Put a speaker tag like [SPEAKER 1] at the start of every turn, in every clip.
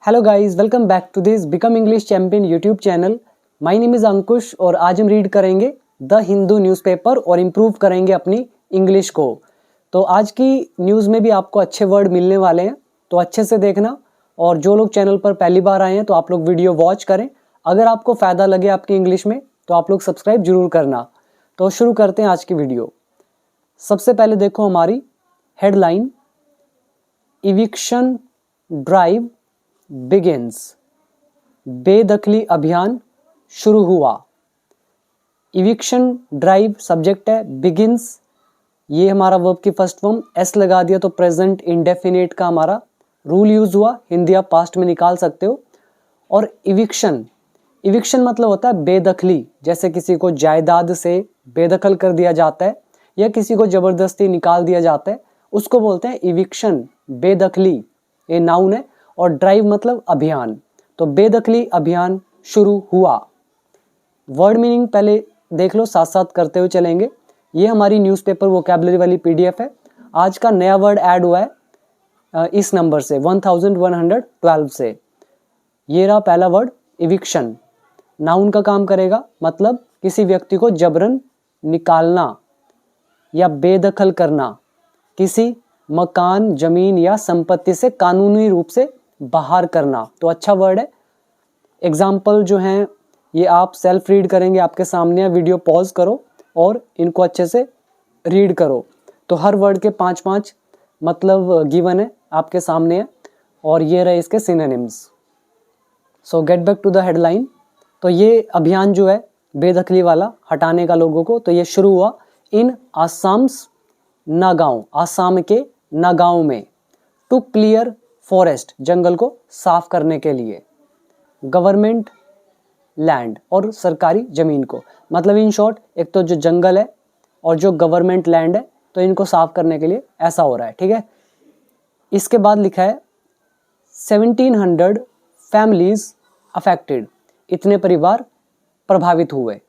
[SPEAKER 1] Hello guys, welcome back to this become English champion YouTube channel. My name is Ankush और आज हम read करेंगे the Hindu newspaper और improve करेंगे अपनी इंग्लिश को। तो आज की न्यूज़ में भी आपको अच्छे वर्ड मिलने वाले हैं, तो अच्छे से देखना। और जो लोग चैनल पर पहली बार आए हैं तो आप लोग वीडियो वॉच करें। अगर आपको फ़ायदा लगे आपकी इंग्लिश में तो आप लोग सब्सक्राइब जरूर करना। तो शुरू करते हैं आज की वीडियो। सबसे पहले देखो हमारी हेडलाइन, इविक्शन ड्राइव बिगिंस, बेदखली अभियान शुरू हुआ। इविक्शन ड्राइव सब्जेक्ट है, बिगिंस ये हमारा वर्ब की फर्स्ट फॉर्म, एस लगा दिया तो प्रेजेंट इंडेफिनिट का हमारा रूल यूज हुआ, हिंदी आप पास्ट में निकाल सकते हो। और इविक्शन, इविक्शन मतलब होता है बेदखली, जैसे किसी को जायदाद से बेदखल कर दिया जाता है या किसी को जबरदस्ती निकाल दिया जाता है, उसको बोलते हैं इविक्शन, बेदखली, ये नाउन है। और ड्राइव मतलब अभियान, तो बेदखली अभियान शुरू हुआ। वर्ड मीनिंग पहले देख लो, साथ साथ करते हुए चलेंगे। ये हमारी न्यूज़पेपर वोकैबुलरी वाली पीडीएफ है। आज का नया वर्ड ऐड हुआ है इस नंबर से 1112 से। ये रहा पहला वर्ड इविक्शन, नाउन का काम करेगा, मतलब किसी व्यक्ति को जबरन निकालना या बेदखल करना, किसी मकान, जमीन या संपत्ति से कानूनी रूप से बाहर करना। तो अच्छा वर्ड है। एग्जाम्पल जो हैं ये आप सेल्फ रीड करेंगे, आपके सामने वीडियो पॉज करो और इनको अच्छे से रीड करो। तो हर वर्ड के 5-5 मतलब गिवन है, आपके सामने है, और ये रहे इसके synonyms. So get back to the headline. तो ये अभियान जो है बेदखली वाला, हटाने का लोगों को, तो ये शुरू हुआ इन आसाम्स नागांव, आसाम के नागांव में, टू क्लियर फॉरेस्ट, जंगल को साफ करने के लिए, गवर्नमेंट लैंड और सरकारी जमीन को, मतलब इन शॉर्ट एक तो जो जंगल है और जो गवर्नमेंट लैंड है, तो इनको साफ करने के लिए ऐसा हो रहा है, ठीक है। इसके बाद लिखा है 1700 फैमिलीज अफेक्टेड, इतने परिवार प्रभावित हुए।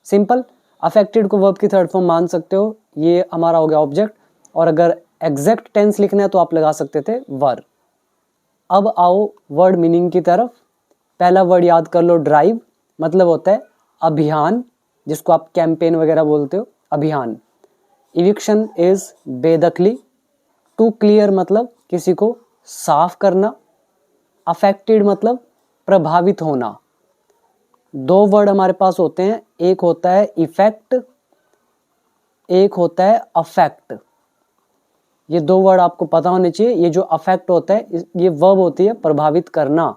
[SPEAKER 1] सिंपल, अफेक्टेड को वर्ब की थर्ड फॉर्म मान सकते हो, ये हमारा हो गया ऑब्जेक्ट। और अगर एग्जैक्ट टेंस लिखना है तो आप लगा सकते थे वर। अब आओ वर्ड मीनिंग की तरफ। पहला वर्ड याद कर लो, ड्राइव, मतलब होता है अभियान, जिसको आप कैंपेन वगैरह बोलते हो, अभियान। इविक्शन इज बेदखली, टू क्लियर मतलब किसी को साफ करना, अफेक्टेड मतलब प्रभावित होना। दो वर्ड हमारे पास होते हैं, एक होता है इफेक्ट, एक होता है अफेक्ट। ये दो वर्ड आपको पता होने चाहिए। ये जो अफेक्ट होता है ये वर्ब होती है प्रभावित करना,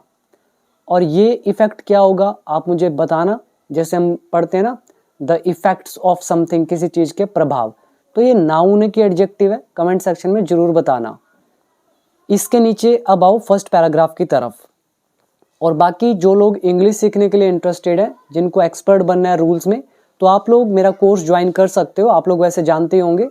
[SPEAKER 1] और ये इफेक्ट क्या होगा आप मुझे बताना। जैसे हम पढ़ते हैं ना, द इफेक्ट्स ऑफ समथिंग, किसी चीज के प्रभाव, तो ये नाउन है कि एडजेक्टिव है, कमेंट सेक्शन में जरूर बताना। इसके नीचे अब आओ फर्स्ट पैराग्राफ की तरफ। और बाकी जो लोग इंग्लिश सीखने के लिए इंटरेस्टेड है, जिनको एक्सपर्ट बनना है रूल्स में, तो आप लोग मेरा कोर्स ज्वाइन कर सकते हो। आप लोग वैसे जानते होंगे,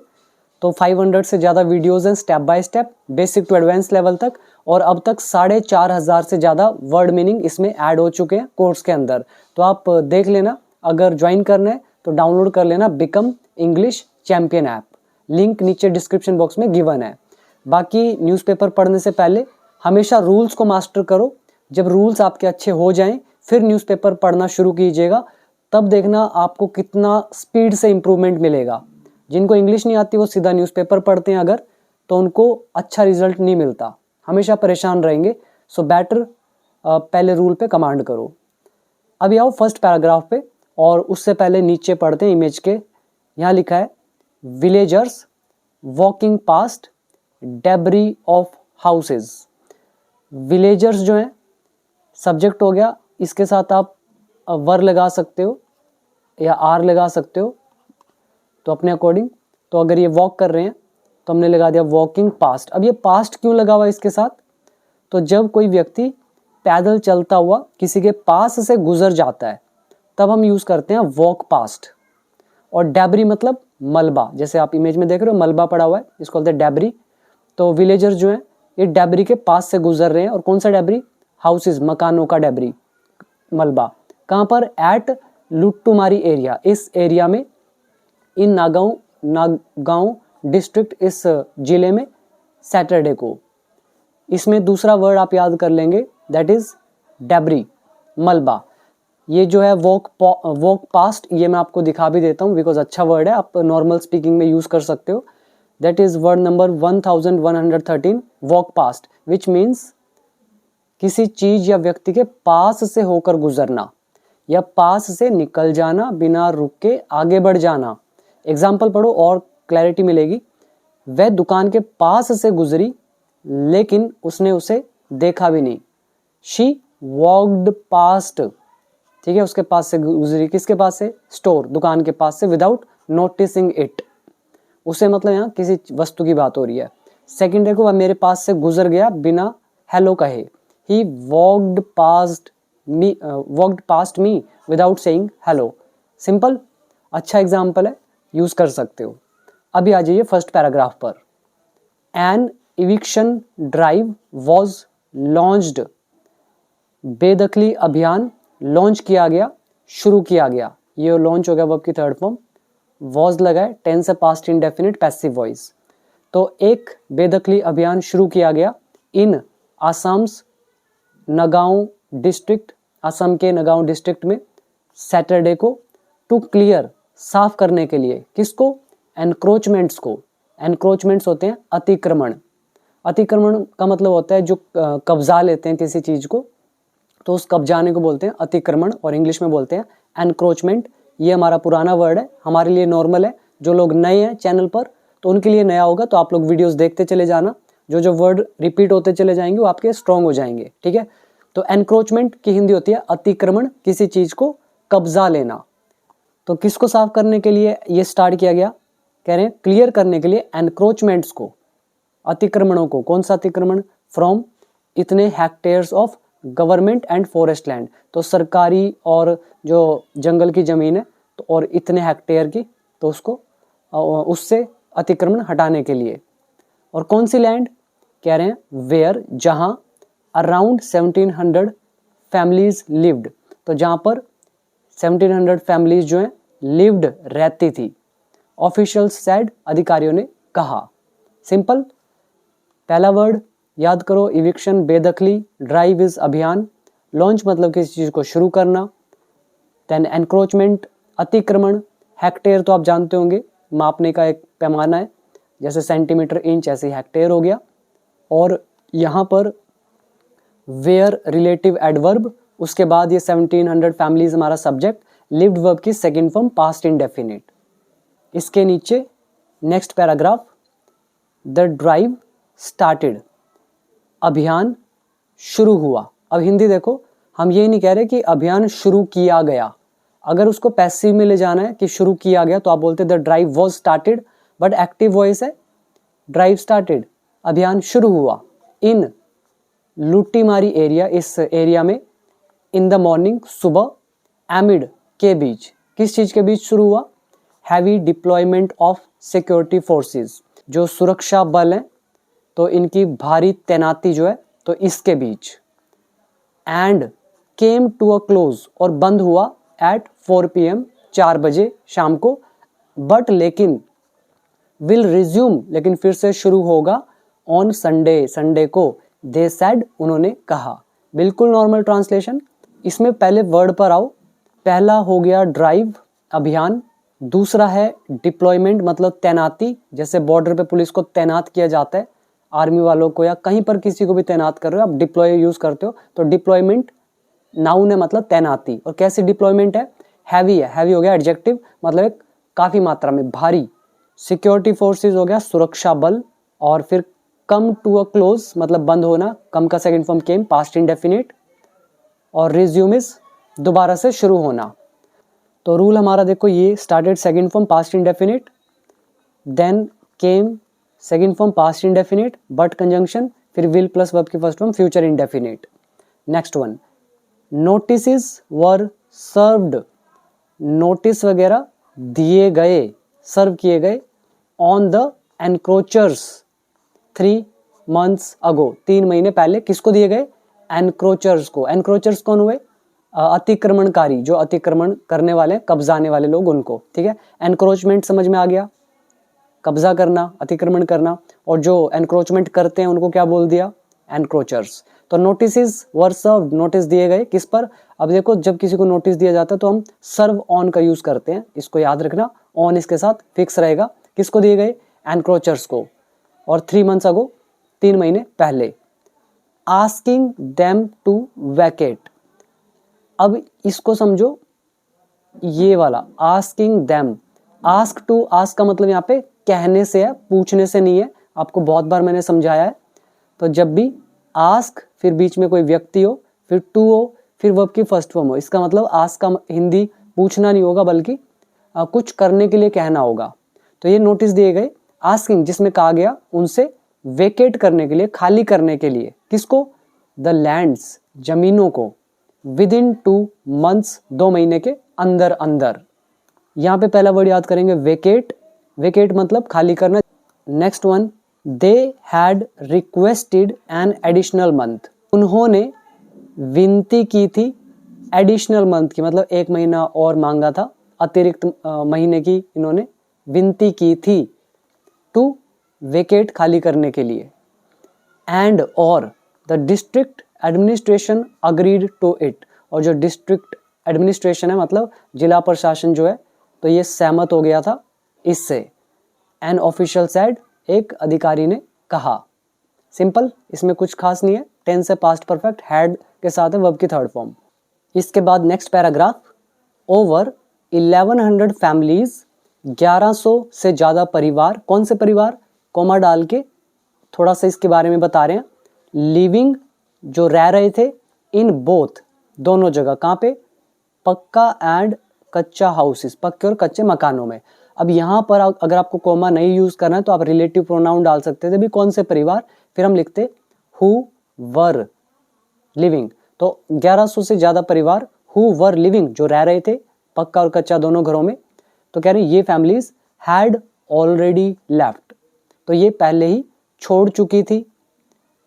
[SPEAKER 1] तो 500 से ज़्यादा वीडियोज़ हैं step by step, basic to advance level तक, और अब तक 4500 से ज़्यादा वर्ड मीनिंग इसमें ऐड हो चुके हैं कोर्स के अंदर। तो आप देख लेना, अगर ज्वाइन करना है तो डाउनलोड कर लेना become English champion app, link नीचे डिस्क्रिप्शन बॉक्स में गिवन है। बाकी न्यूज़पेपर पढ़ने से पहले हमेशा रूल्स को मास्टर करो। जब रूल्स आपके अच्छे हो जाएं फिर न्यूज़पेपर पढ़ना शुरू कीजिएगा, तब देखना आपको कितना स्पीड से इम्प्रूवमेंट मिलेगा। जिनको इंग्लिश नहीं आती वो सीधा न्यूज़पेपर पढ़ते हैं अगर, तो उनको अच्छा रिजल्ट नहीं मिलता, हमेशा परेशान रहेंगे। सो बेटर पहले रूल पे कमांड करो। अभी आओ फर्स्ट पैराग्राफ पे, और उससे पहले नीचे पढ़ते हैं इमेज के। यहाँ लिखा है villagers walking past debris of houses. Villagers जो हैं सब्जेक्ट हो गया, इसके साथ आप वर लगा सकते हो या आर लगा सकते हो, तो अपने अकॉर्डिंग। तो अगर ये वॉक कर रहे हैं तो हमने लगा दिया वॉकिंग पास्ट। अब ये पास्ट क्यों लगा हुआ इसके साथ, तो जब कोई व्यक्ति पैदल चलता हुआ किसी के पास से गुजर जाता है तब हम यूज करते हैं वॉक पास्ट। और डैबरी मतलब मलबा, जैसे आप इमेज में देख रहे हो मलबा पड़ा हुआ है, इसको बोलते हैं डैबरी। तो विलेजर्स जो हैं ये डैबरी के पास से गुजर रहे हैं। और कौन सा डैबरी, हाउसेज, मकानों का डैबरी, मलबा। कहाँ पर, एट लुट्टुमारी एरिया, इस एरिया में, इन नागांव डिस्ट्रिक्ट, इस जिले में, सैटरडे को। इसमें दूसरा वर्ड आप याद कर लेंगे दैट इज डेब्री, मलबा। ये जो है वॉक पास्ट, ये मैं आपको दिखा भी देता हूँ बिकॉज अच्छा वर्ड है, आप नॉर्मल स्पीकिंग में यूज कर सकते हो। That is word number 1113, walk past, which means किसी चीज या व्यक्ति के पास से होकर गुजरना या पास से निकल जाना, बिना रुक के आगे बढ़ जाना। एग्जाम्पल पढ़ो और क्लैरिटी मिलेगी। वह दुकान के पास से गुजरी लेकिन उसने उसे देखा भी नहीं। शी वॉक्ड पास्ट, ठीक है, उसके पास से गुजरी, किसके पास से? स्टोर, दुकान के पास से, विदाउट नोटिसिंग इट। उसे मतलब यहाँ किसी वस्तु की बात हो रही है। सेकंड देखो, वह मेरे पास से गुजर गया बिना हेलो कहे। He walked past me without saying hello. Simple, अच्छा एग्जाम्पल है, यूज कर सकते हो। अभी आ जाइए फर्स्ट पैराग्राफ पर। An eviction drive was launched, बेदखली अभियान लॉन्च किया गया, शुरू किया गया। ये लॉन्च हो गया वर्ब की थर्ड फॉर्म, वॉज लगा है, टेंस है पास्ट इंडेफिनिट पैसिव वॉइस। तो एक बेदखली अभियान शुरू किया गया इन आसाम्स नगांव डिस्ट्रिक्ट, असम के नगांव डिस्ट्रिक्ट में, सैटरडे को, टू क्लियर, साफ करने के लिए, किसको? एनक्रोचमेंट्स को। एनक्रोचमेंट्स होते हैं अतिक्रमण। अतिक्रमण का मतलब होता है जो कब्जा लेते हैं किसी चीज को, तो उस कब्जाने को बोलते हैं अतिक्रमण, और इंग्लिश में बोलते हैं एनक्रोचमेंट। ये हमारा पुराना वर्ड है, हमारे लिए नॉर्मल है। जो लोग नए हैं चैनल पर तो उनके लिए नया होगा, तो आप लोग वीडियोस देखते चले जाना, जो जो वर्ड रिपीट होते चले जाएंगे वो आपके स्ट्रॉन्ग हो जाएंगे, ठीक है। तो एनक्रोचमेंट की हिंदी होती है अतिक्रमण, किसी चीज को कब्जा लेना। तो किसको साफ करने के लिए ये स्टार्ट किया गया? कह रहे हैं क्लियर करने के लिए एनक्रोचमेंट्स को, अतिक्रमणों को। कौन सा अतिक्रमण? फ्रॉम इतने hectares of government and forest land, तो सरकारी और जो जंगल की जमीन है तो और इतने हेक्टेयर की, तो उसको उससे अतिक्रमण हटाने के लिए। और कौन सी लैंड? कह रहे हैं वेयर, जहां अराउंड 1700 फैमिलीज लिव्ड, तो जहां पर 1700 फैमिलीज जो हैं लिव्ड, रहती थी। ऑफिशियल्स सेड, अधिकारियों ने कहा। सिंपल, पहला वर्ड याद करो, इविक्शन बेदखली, ड्राइव इज अभियान, लॉन्च मतलब किसी चीज को शुरू करना, देन एनक्रोचमेंट अतिक्रमण, हेक्टेयर तो आप जानते होंगे मापने का एक पैमाना है, जैसे सेंटीमीटर इंच, ऐसे हेक्टेयर हो गया। और यहाँ पर वेयर रिलेटिव एडवर्ब, उसके बाद ये 1700 फैमिलीज हमारा सब्जेक्ट, लिव्ड वर्ब की सेकंड फॉर्म पास्ट इंडेफिनिट। इसके नीचे next paragraph, the drive started, अभियान शुरू हुआ। अब हिंदी देखो, हम ये नहीं कह रहे कि अभियान शुरू किया गया। अगर उसको पैसिव में ले जाना है कि शुरू किया गया तो आप बोलते the drive was started, but active voice है ड्राइव स्टार्टेड, अभियान शुरू हुआ। इन लुट्टीमारी एरिया, इस एरिया में, इन द मॉर्निंग, सुबह, एमिड, के बीच, किस चीज के बीच शुरू हुआ? Heavy deployment of security forces, जो सुरक्षा बल हैं तो इनकी भारी तैनाती जो है, तो इसके बीच। And came to a close, और बंद हुआ एट 4 PM, 4 बजे शाम को। बट लेकिन, विल रिज्यूम, लेकिन फिर से शुरू होगा, ऑन संडे, संडे को, दे सेड, उन्होंने कहा। बिल्कुल नॉर्मल ट्रांसलेशन। इसमें पहले वर्ड पर आओ। पहला हो गया ड्राइव, अभियान। दूसरा है डिप्लॉयमेंट, मतलब तैनाती, जैसे बॉर्डर पे पुलिस को तैनात किया जाता है, आर्मी वालों को या कहीं पर किसी को भी तैनात कर रहे हो, आप डिप्लॉय यूज करते हो, तो डिप्लॉयमेंट नाउन है, मतलब तैनाती। और कैसी डिप्लॉयमेंट है? हैवी है, हैवी हो गया एडजेक्टिव, मतलब एक काफी मात्रा में, भारी। सिक्योरिटी फोर्सेस हो गया सुरक्षा बल। और फिर कम टू अ क्लोज, मतलब बंद होना, कम का second form came, past indefinite. और रिज्यूम इज दोबारा से शुरू होना। तो रूल हमारा देखो ये, started second form past indefinite, then came second form past indefinite, but conjunction, फिर विल प्लस वर्ब की first form future indefinite. Next one, notices were served, notice वगैरह दिए गए, सर्व किए गए, on the encroachers 3 months ago, 3 महीने पहले, किसको दिए गए? एनक्रोचर्स को। एनक्रोचर्स कौन हुए? अतिक्रमणकारी, जो अतिक्रमण करने वाले, कब्जाने वाले लोग, उनको, ठीक है। एनक्रोचमेंट समझ में आ गया, कब्जा करना, अतिक्रमण करना, और जो एनक्रोचमेंट करते हैं उनको क्या बोल दिया? एनक्रोचर्स। तो नोटिस वर सर्व्ड, नोटिस दिए गए किस पर। अब देखो जब किसी को नोटिस दिया जाता है तो हम सर्व ऑन का यूज करते हैं, इसको याद रखना, ऑन इसके साथ फिक्स रहेगा। किसको दिए गए, एनक्रोचर्स को। और 3 months अगो, 3 महीने पहले। आस्किंग देम टू वैकेट, अब इसको समझो, ये वाला asking them, ask to, ask का मतलब यहाँ पे कहने से है, पूछने से नहीं है, आपको बहुत बार मैंने समझाया है। तो जब भी आस्क फिर बीच में कोई व्यक्ति हो, फिर टू हो, फिर वर्ब की फर्स्ट फॉर्म हो, इसका मतलब आस्क का हिंदी पूछना नहीं होगा बल्कि कुछ करने के लिए कहना होगा। तो ये नोटिस दिए गए आस्किंग, जिसमें कहा गया उनसे वेकेट करने के लिए, खाली करने के लिए। किसको, द लैंड्स, जमीनों को, विद इन 2 months, 2 महीने के अंदर अंदर। यहाँ पे पहला वर्ड याद करेंगे वेकेट, वेकेट मतलब खाली करना। Next one, they had requested an additional month, उन्होंने विनती की थी एडिशनल मंथ की, मतलब 1 महीना और मांगा था, अतिरिक्त महीने की इन्होंने विनती की थी, टू वेकेट, खाली करने के लिए। एंड और the district administration agreed to it, और जो डिस्ट्रिक्ट एडमिनिस्ट्रेशन है मतलब जिला प्रशासन जो है, तो ये सहमत हो गया था इससे। एन ऑफिशियल सेड, एक अधिकारी ने कहा। सिंपल, इसमें कुछ खास नहीं है, टेंस से पास्ट परफेक्ट, हैड के साथ है वर्ब की थर्ड फॉर्म। इसके बाद नेक्स्ट पैराग्राफ, ओवर 1100 फैमिलीज, 1100 से ज्यादा परिवार, कौन से परिवार, कोमा डाल के थोड़ा सा इसके बारे में बता रहे हैं। लिविंग, जो रह रहे थे, इन बोथ, दोनों जगह, कहाँ पे, पक्का एंड कच्चा हाउसेस, पक्के और कच्चे मकानों में। अब यहाँ पर अगर आपको कोमा नहीं यूज करना है तो आप रिलेटिव प्रोनाउन डाल सकते थे भी, कौन से परिवार, फिर हम लिखते हु वर लिविंग। तो 1100 से ज्यादा परिवार, हु वर लिविंग, जो रह रहे थे पक्का और कच्चा दोनों घरों में। तो कह रहे हैं ये फैमिलीज हैड ऑलरेडी लेफ्ट, तो ये पहले ही छोड़ चुकी थी,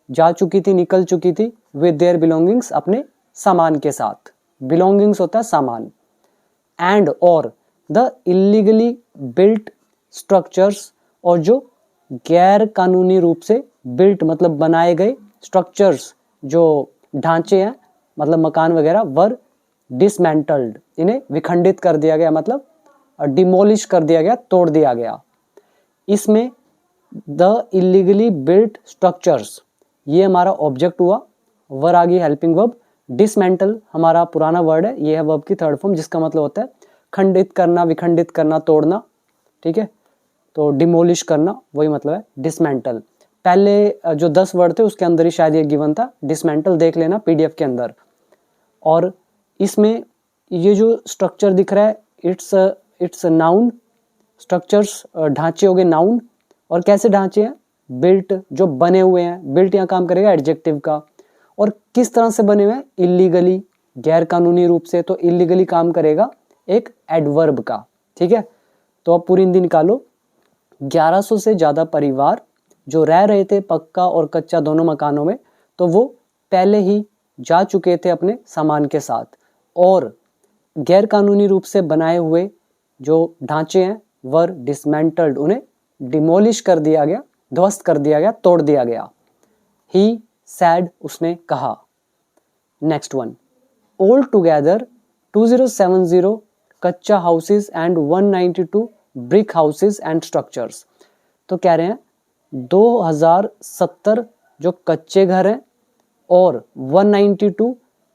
[SPEAKER 1] जा चुकी थी, निकल चुकी थी, विद देयर बिलोंगिंग्स, अपने सामान के साथ। बिलोंगिंग्स होता है सामान। एंड और द इलीगली बिल्ट स्ट्रक्चर्स, और जो गैर कानूनी रूप से बिल्ट मतलब बनाए गए, स्ट्रक्चर्स जो ढांचे हैं मतलब मकान वगैरह, वर डिसमेंटल्ड, इन्हें विखंडित कर दिया गया, मतलब डिमोलिश कर दिया गया, तोड़ दिया गया। इसमें द इलीगली बिल्ट स्ट्रक्चर्स, ये हमारा ऑब्जेक्ट हुआ, वर आ गई हेल्पिंग वर्ब। डिसमेंटल हमारा पुराना वर्ड है, ये है वर्ब की थर्ड फॉर्म, जिसका मतलब होता है खंडित करना, विखंडित करना, तोड़ना। ठीक है, तो डिमोलिश करना, वही मतलब है डिसमेंटल। पहले जो 10 वर्ड थे उसके अंदर ही शायद ये गिवन था डिसमेंटल, देख लेना पीडीएफ के अंदर। और इसमें ये जो स्ट्रक्चर दिख रहा है, इट्स नाउन, स्ट्रक्चर्स ढांचे हो गए नाउन। और कैसे ढांचे हैं, बिल्ट, जो बने हुए हैं, बिल्ट यहाँ काम करेगा एडजेक्टिव का। और किस तरह से बने हुए हैं, इलीगली, गैर कानूनी रूप से, तो इलीगली काम करेगा एक एडवर्ब का। ठीक है, तो अब पूरी हिंदी निकालो। 1100 से ज्यादा परिवार जो रह रहे थे पक्का और कच्चा दोनों मकानों में, तो वो पहले ही जा चुके थे अपने सामान के साथ। और गैर कानूनी रूप से बनाए हुए जो ढांचे हैं, वर डिसमेंटल्ड, उन्हें डिमोलिश कर दिया गया, ध्वस्त कर दिया गया, तोड़ दिया गया। ही सैड, उसने कहा। नेक्स्ट वन, ऑल टुगेदर 2070 कच्चा houses and 192 brick houses and structures. तो कह रहे हैं 2070 जो कच्चे घर हैं और 192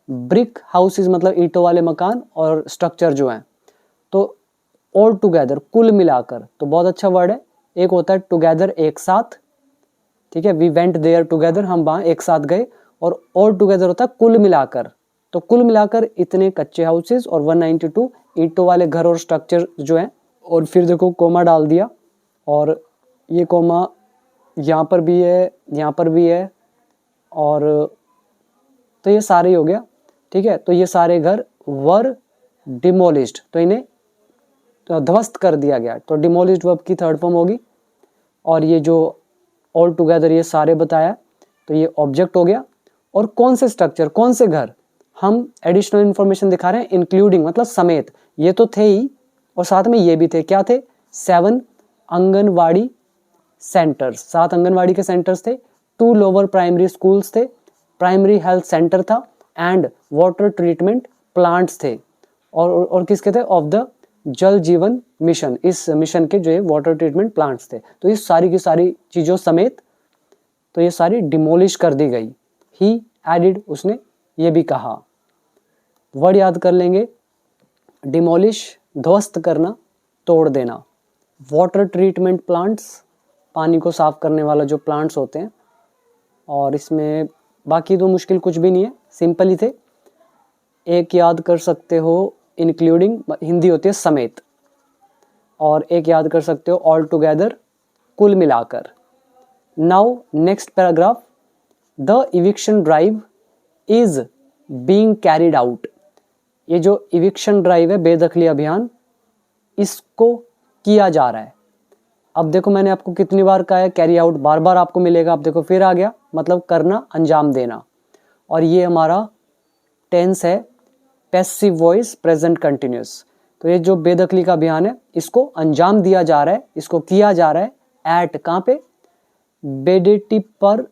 [SPEAKER 1] ब्रिक हाउसेस मतलब ईंटों वाले मकान और स्ट्रक्चर जो हैं। तो ऑल टुगेदर, कुल मिलाकर, तो बहुत अच्छा वर्ड है। एक होता है टुगेदर, एक साथ। ठीक है, वी वेंट देयर टुगेदर, हम वहां एक साथ गए। और ऑल टुगेदर होता है कुल मिलाकर। तो कुल मिलाकर इतने कच्चे हाउसेस और 192 ईंटों वाले घर और स्ट्रक्चर जो हैं। और फिर देखो कोमा डाल दिया, और ये कोमा यहाँ पर भी है, यहाँ पर भी है, और तो ये सारे ही हो गया। ठीक है, तो ये सारे घर वर डिमोलिश्ड, तो इन्हें तो ध्वस्त कर दिया गया। तो डिमोलिश्ड वर्ब की थर्ड फॉर्म होगी। और ये जो ऑल टुगेदर ये सारे बताया, तो ये ऑब्जेक्ट हो गया। और कौन से स्ट्रक्चर, कौन से घर, हम एडिशनल इंफॉर्मेशन दिखा रहे हैं, इंक्लूडिंग मतलब समेत। ये तो थे ही, और साथ में ये भी थे, क्या थे, 7 आंगनवाड़ी सेंटर्स, 7 आंगनवाड़ी के सेंटर्स थे, 2 लोअर प्राइमरी स्कूल्स थे, प्राइमरी हेल्थ सेंटर था एंड वाटर ट्रीटमेंट प्लांट्स थे और किसके थे, ऑफ द जल जीवन मिशन, इस मिशन के जो है वाटर ट्रीटमेंट प्लांट्स थे। तो ये सारी की सारी चीज़ों समेत तो ये सारी डिमोलिश कर दी गई। ही एडिड, उसने ये भी कहा। वर्ड याद कर लेंगे, डिमोलिश ध्वस्त करना, तोड़ देना, वाटर ट्रीटमेंट प्लांट्स पानी को साफ करने वाला जो प्लांट्स होते हैं, और इसमें बाकी तो मुश्किल कुछ भी नहीं है, सिंपल ही थे। एक याद कर सकते हो इंक्लूडिंग, हिंदी होती है समेत, और एक याद कर सकते हो ऑल टुगेदर, कुल मिलाकर। Now next paragraph, the eviction drive is being carried out. ये जो इविक्शन ड्राइव है, बेदखली अभियान, इसको किया जा रहा है। अब देखो मैंने आपको कितनी बार कहा है कैरी आउट, बार बार आपको मिलेगा। अब देखो फिर आ गया, मतलब करना, अंजाम देना। और ये हमारा टेंस है पैसिव वॉइस प्रेजेंट कंटिन्यूस। तो ये जो बेदखली का अभियान है, इसको अंजाम दिया जा रहा है, इसको किया जा रहा है एट, कहाँ पे, बेडेटी पर,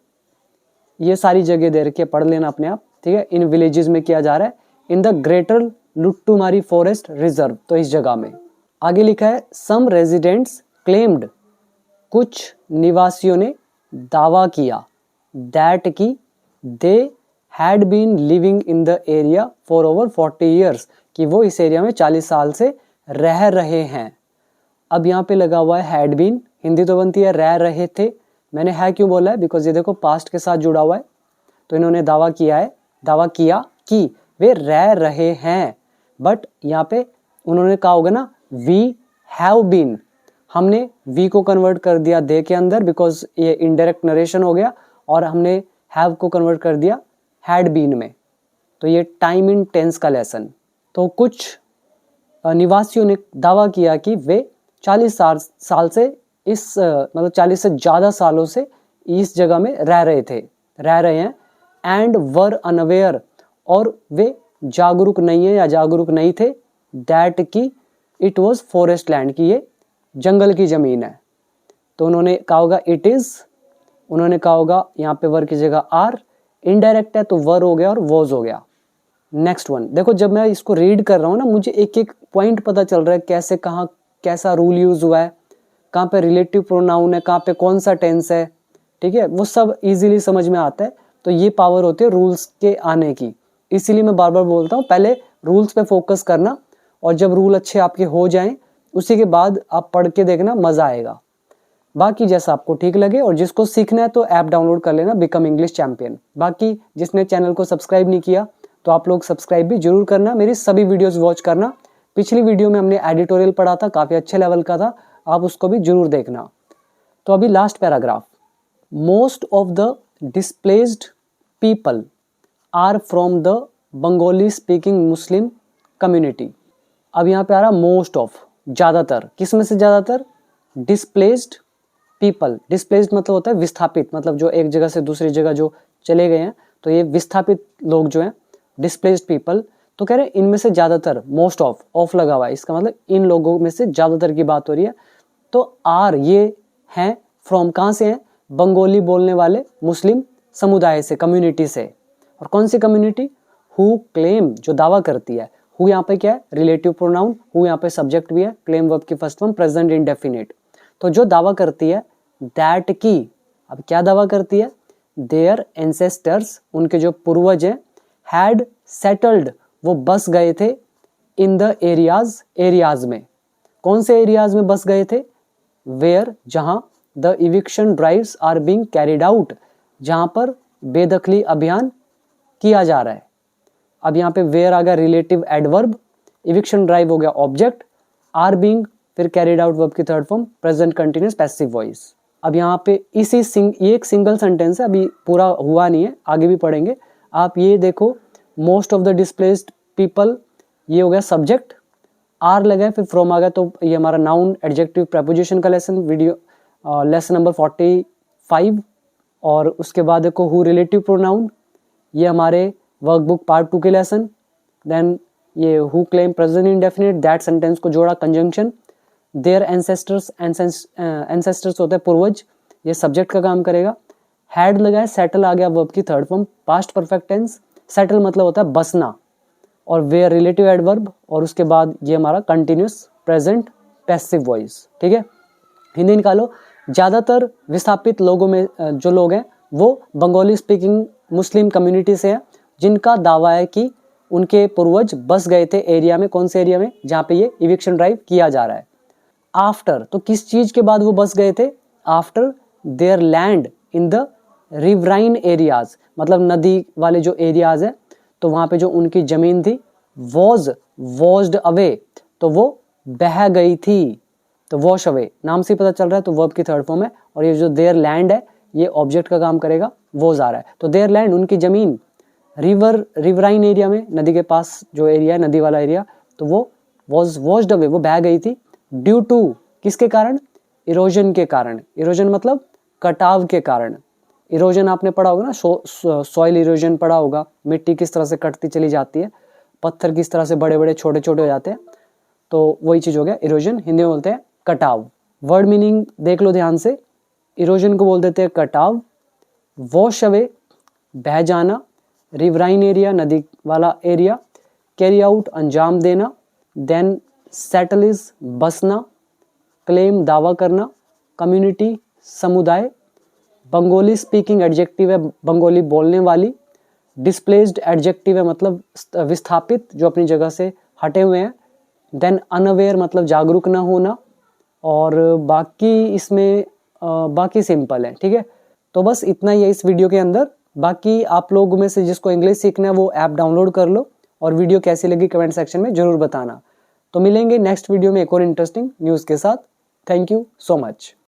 [SPEAKER 1] ये सारी जगह दे रखी है, पढ़ लेना अपने आप, ठीक है। इन विलेजेस में किया जा रहा है, in the greater Lutumari forest reserve, तो इस जगह में। आगे लिखा है सम रेजिडेंट्स क्लेम्ड, कुछ निवासियों ने दावा किया, दैट की they had been living in the area for over 40 years, कि वो इस एरिया में 40 साल से रह रहे हैं। अब यहाँ पे लगा हुआ है हैड बीन, हिंदी तो बनती है रह रहे थे। मैंने है क्यों बोला है, बिकॉज ये देखो पास्ट के साथ जुड़ा हुआ है। तो इन्होंने दावा किया है, दावा किया कि वे रह रहे हैं, बट यहाँ पे उन्होंने कहा होगा ना वी हैव बीन, हमने वी को कन्वर्ट कर दिया दे के अंदर, बिकॉज ये इनडायरेक्ट नरेशन हो गया, और हमने हैव को कन्वर्ट कर दिया हैड बीन में। तो ये टाइम इन टेंस का लेसन। तो कुछ निवासियों ने दावा किया कि वे 40 साल से इस मतलब 40 से ज़्यादा सालों से इस जगह में रह रहे हैं एंड वर अनअवेयर, और वे जागरूक नहीं है या जागरूक नहीं थे, दैट की इट वॉज फॉरेस्ट लैंड, की ये जंगल की ज़मीन है। तो उन्होंने कहा होगा इट इज़, उन्होंने कहा होगा यहाँ पे वर की जगह आर, इनडायरेक्ट है तो वर हो गया और वॉज हो गया। नेक्स्ट वन देखो, जब मैं इसको रीड कर रहा हूँ ना, मुझे एक एक पॉइंट पता चल रहा है, कैसे कहाँ कैसा रूल यूज हुआ है, कहाँ पे रिलेटिव प्रोनाउन है, कहाँ पे कौन सा टेंस है, ठीक है, वो सब इजीली समझ में आता है। तो ये पावर होती है रूल्स के आने की, इसीलिए मैं बार बार बोलता हूँ पहले रूल्स पे फोकस करना, और जब रूल अच्छे आपके हो जाएं उसी के बाद आप पढ़ के देखना, मजा आएगा। बाकी जैसा आपको ठीक लगे, और जिसको सीखना है तो ऐप डाउनलोड कर लेना, बिकम इंग्लिश चैंपियन। बाकी जिसने चैनल को सब्सक्राइब नहीं किया तो आप लोग सब्सक्राइब भी जरूर करना, मेरी सभी वीडियोस वॉच करना। पिछली वीडियो में हमने एडिटोरियल पढ़ा था, काफ़ी अच्छे लेवल का था, आप उसको भी जरूर देखना। तो अभी last paragraph, most of the displaced people are from the Bengali speaking Muslim community. अब यहाँ पे आ रहा मोस्ट ऑफ, ज़्यादातर, किस में से ज़्यादातर, डिस्प्लेस्ड पीपल। डिस्प्लेस्ड मतलब होता है विस्थापित, मतलब जो एक जगह से दूसरी जगह जो चले गए हैं, तो ये विस्थापित लोग जो हैं डिस्प्लेस्ड पीपल। तो कह रहे हैं इनमें से ज़्यादातर, मोस्ट ऑफ लगा हुआ है, इसका मतलब इन लोगों में से ज़्यादातर की बात हो रही है। तो आर ये हैं फ्रॉम, कहाँ से हैं, बंगाली बोलने वाले मुस्लिम समुदाय से, कम्युनिटी से। और कौन सी कम्युनिटी, हु क्लेम, जो दावा करती है। हु यहाँ पे क्या है, रिलेटिव प्रोनाउन, हु यहाँ पे सब्जेक्ट भी है, क्लेम वर्ब की फर्स्ट फॉर्म प्रेजेंट इंडेफिनिट। तो जो दावा करती है, दैट की, अब क्या दावा करती है, देयर एंसेस्टर्स, उनके जो पूर्वज हैं, हैड सेटल्ड, वो बस गए थे, इन द एरियाज में। कौन से एरियाज में बस गए थे, वेयर, जहां the eviction drives are being carried out, जहां पर बेदखली अभियान किया जा रहा है। अब यहाँ पे वेयर आ गया रिलेटिव एडवर्ब, इविक्शन ड्राइव हो गया ऑब्जेक्ट, आर बीइंग फिर कैरिड आउट वर्ब की third form present continuous passive voice. अब यहाँ पे ये एक सिंगल सेंटेंस है, अभी पूरा हुआ नहीं है, आगे भी पढ़ेंगे। आप ये देखो, most of the displaced people, ये हो गया सब्जेक्ट, आर लगा फिर फ्रॉम आ गया, तो ये हमारा नाउन एडजेक्टिव प्रेपोजिशन का लेसन, वीडियो लेसन नंबर 45। और उसके बाद देखो हु रिलेटिव प्रोनाउन, ये हमारे वर्कबुक पार्ट 2 के लेसन। देन ये who claim present indefinite, that sentence को जोड़ा कंजंक्शन। देयर एंसेस्टर्स, एंसेस्टर्स होते हैं पूर्वज, ये सब्जेक्ट का काम करेगा। हैड लगा है, सेटल आ गया वर्ब की third form, past perfect tense. Settle मतलब होता है बसना, और वेयर रिलेटिव एडवर्ब, और उसके बाद ये हमारा कंटिन्यूस प्रेजेंट पैसिव वॉइस। ठीक है, हिंदी निकालो। ज़्यादातर विस्थापित लोगों में जो लोग हैं वो बंगाली स्पीकिंग मुस्लिम कम्युनिटी से हैं, जिनका दावा है कि उनके पूर्वज बस गए थे एरिया में। कौन से एरिया में? जहाँ पे ये इविक्शन ड्राइव किया जा रहा है। आफ्टर, तो किस चीज के बाद वो बस गए थे? After their land in the riverine areas, मतलब नदी वाले जो एरियाज है, तो वहां पे जो उनकी जमीन थी वॉज्ड अवे, तो वो बह गई थी। तो वॉश अवे नाम से पता चल रहा है, तो वर्ब की थर्ड फॉर्म है। और ये जो देयर लैंड है ये ऑब्जेक्ट का काम करेगा, वॉज आ रहा है। तो देयर लैंड उनकी जमीन, रिवराइन एरिया में, नदी के पास जो एरिया है, नदी वाला एरिया, तो वो वॉज्ड अवे, वो बह गई थी। ड्यू टू, किसके कारण? इरोजन के कारण। इरोजन मतलब कटाव के कारण। इरोजन आपने पढ़ा होगा ना, सॉइल इरोजन पढ़ा होगा, मिट्टी किस तरह से कटती चली जाती है, पत्थर किस तरह से बड़े बड़े छोटे छोटे हो जाते हैं, तो वही चीज हो गया इरोजन। हिंदी में बोलते हैं कटाव। वर्ड मीनिंग देख लो ध्यान से। इरोजन को बोल देते हैं कटाव, वॉश अवे बह जाना, रिवराइन एरिया नदी वाला एरिया, कैरी आउट अंजाम देना, देन सेटल इज बसना, क्लेम दावा करना, कम्युनिटी समुदाय, बंगाली स्पीकिंग एडजेक्टिव है बंगाली बोलने वाली, डिस्प्लेस्ड एडजेक्टिव है मतलब विस्थापित जो अपनी जगह से हटे हुए हैं, देन अनअवेयर मतलब जागरूक ना होना, और बाकी इसमें बाकी सिंपल है। ठीक है, तो बस इतना ही है इस वीडियो के अंदर। बाकी आप लोगों में से जिसको इंग्लिश सीखना है वो ऐप डाउनलोड कर लो, और वीडियो कैसी लगी कमेंट सेक्शन में जरूर बताना। तो मिलेंगे नेक्स्ट वीडियो में एक और इंटरेस्टिंग न्यूज़ के साथ। Thank you so much.